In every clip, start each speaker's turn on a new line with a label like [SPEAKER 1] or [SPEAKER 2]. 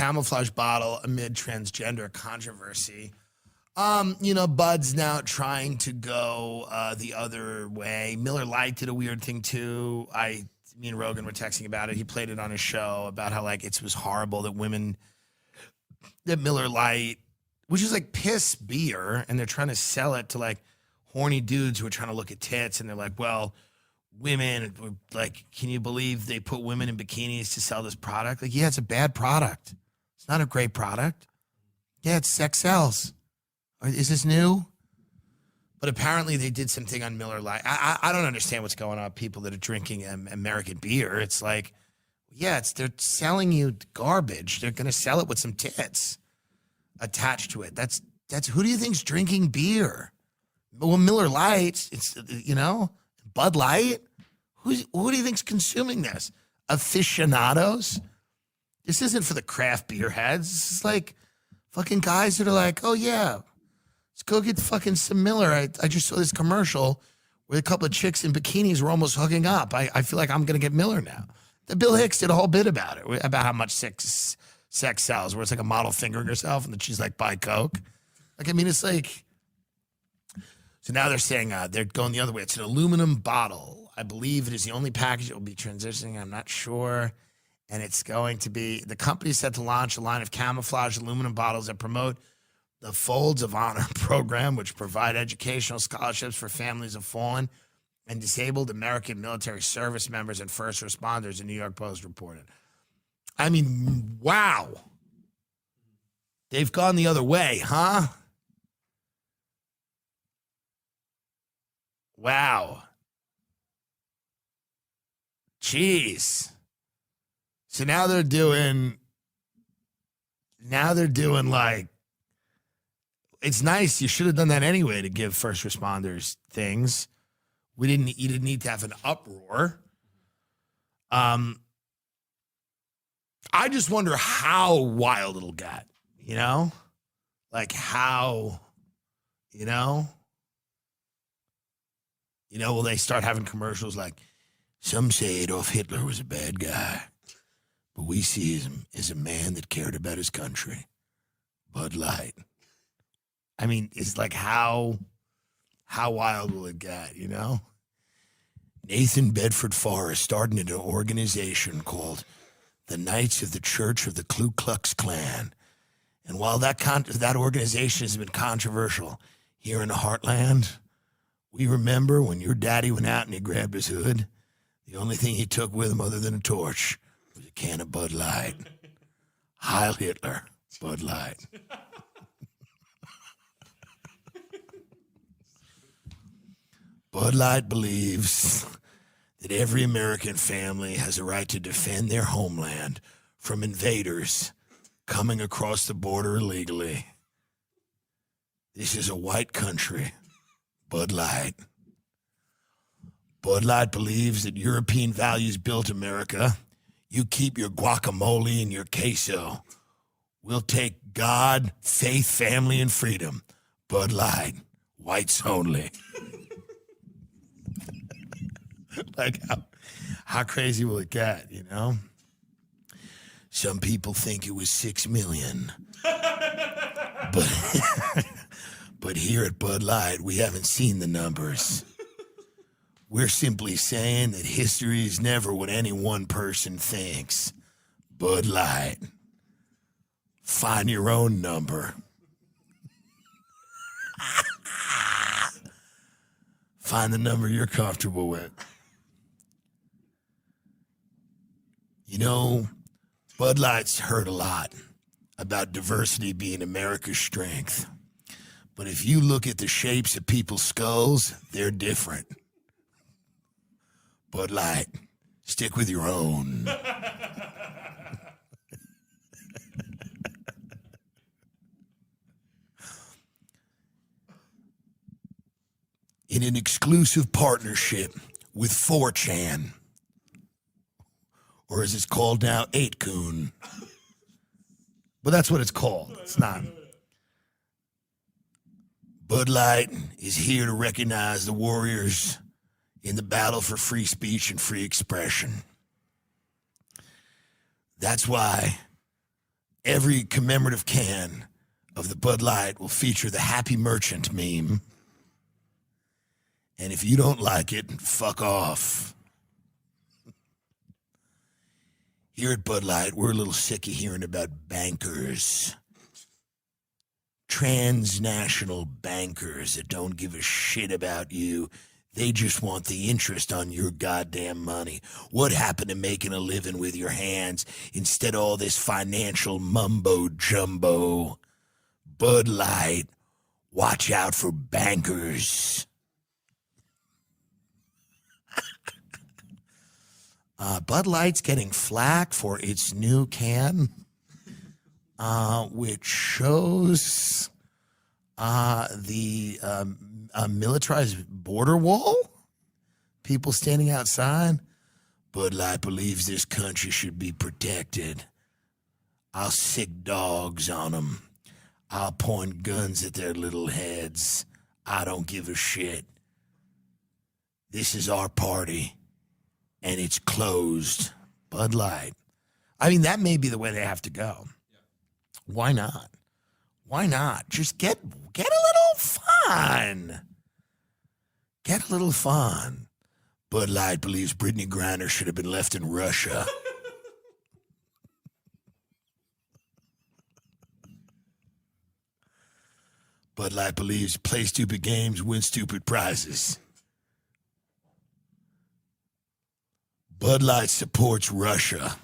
[SPEAKER 1] camouflage bottle amid transgender controversy. Bud's now trying to go the other way. Miller Lite did a weird thing too. Me and Rogan were texting about it. He played it on his show about how like it was horrible that Miller Lite, which is like piss beer, and they're trying to sell it to like horny dudes who are trying to look at tits, and they're like, well, women, like, can you believe they put women in bikinis to sell this product? Like, yeah, it's a bad product. It's not a great product. Yeah, it's sex sells. Is this new? But apparently they did something on Miller Lite. I don't understand what's going on. People that are drinking American beer. It's like, yeah, they're selling you garbage. They're going to sell it with some tits attached to it. That's who do you think's drinking beer? Well, Miller Lite, it's, Bud Light. Who do you think's consuming this? Aficionados? This isn't for the craft beer heads. This is like fucking guys that are like, oh yeah, let's go get fucking some Miller. I just saw this commercial where a couple of chicks in bikinis were almost hooking up. I feel like I'm going to get Miller now. The Bill Hicks did a whole bit about it, about how much sex sells, where it's like a model fingering herself and then she's like, buy Coke. Like, I mean, it's like, so now they're saying they're going the other way. It's an aluminum bottle. I believe it is the only package that will be transitioning. I'm not sure. And it's going to be, the company is set to launch a line of camouflage aluminum bottles that promote the Folds of Honor program, which provide educational scholarships for families of fallen and disabled American military service members and first responders, the New York Post reported. I mean, wow. They've gone the other way, huh? Wow. Jeez. So now they're doing like, it's nice. You should have done that anyway to give first responders things. You didn't need to have an uproar. I just wonder how wild it'll get, like how, will they start having commercials like, some say Adolf Hitler was a bad guy, but we see him as a man that cared about his country. Bud Light. I mean, it's like how wild will it get, Nathan Bedford Forrest started an organization called the Knights of the Church of the Ku Klux Klan. And while that organization has been controversial here in the heartland, we remember when your daddy went out and he grabbed his hood, the only thing he took with him other than a torch was a can of Bud Light. Heil Hitler, Bud Light. Bud Light believes that every American family has a right to defend their homeland from invaders coming across the border illegally. This is a white country. Bud Light. Bud Light believes that European values built America. You keep your guacamole and your queso. We'll take God, faith, family, and freedom. Bud Light. Whites only. Like, how crazy will it get, Some people think it was 6 million. But here at Bud Light, we haven't seen the numbers. We're simply saying that history is never what any one person thinks. Bud Light. Find your own number. Find the number you're comfortable with. Bud Light's heard a lot about diversity being America's strength. But if you look at the shapes of people's skulls, they're different. Bud Light, stick with your own. In an exclusive partnership with 4chan, or as it's called now, 8kun. But that's what it's called. It's not. Bud Light is here to recognize the warriors in the battle for free speech and free expression. That's why Every commemorative can of the Bud Light will feature the Happy Merchant meme. And if you don't like it, fuck off. Here at Bud Light, we're a little sick of hearing about bankers. Transnational bankers that don't give a shit about you. They just want the interest on your goddamn money. What happened to making a living with your hands instead of all this financial mumbo jumbo? Bud Light, watch out for bankers. Bud Light's getting flack for its new can, which shows the militarized border wall. People standing outside. Bud Light believes this country should be protected. I'll sick dogs on them. I'll point guns at their little heads. I don't give a shit. This is our party. And it's closed. Bud Light. I mean, that may be the way they have to go. Why not? Why not? Just get a little fun. Get a little fun. Bud Light believes Brittany Griner should have been left in Russia. Bud Light believes play stupid games, win stupid prizes. Bud Light supports Russia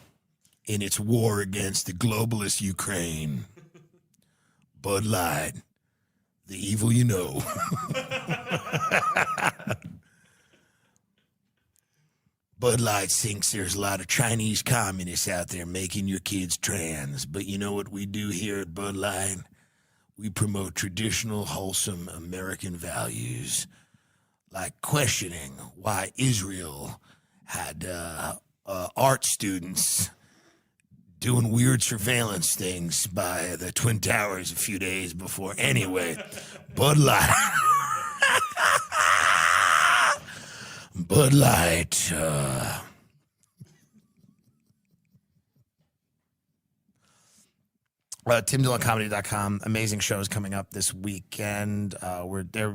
[SPEAKER 1] in its war against the globalist Ukraine. Bud Light, the evil you know. Bud Light thinks there's a lot of Chinese communists out there making your kids trans. But you know what we do here at Bud Light? We promote traditional, wholesome American values, like questioning why Israel had art students doing weird surveillance things by the Twin Towers a few days before. Anyway, Bud Light. Bud Light. TimDillonComedy.com. Amazing shows coming up this weekend. They're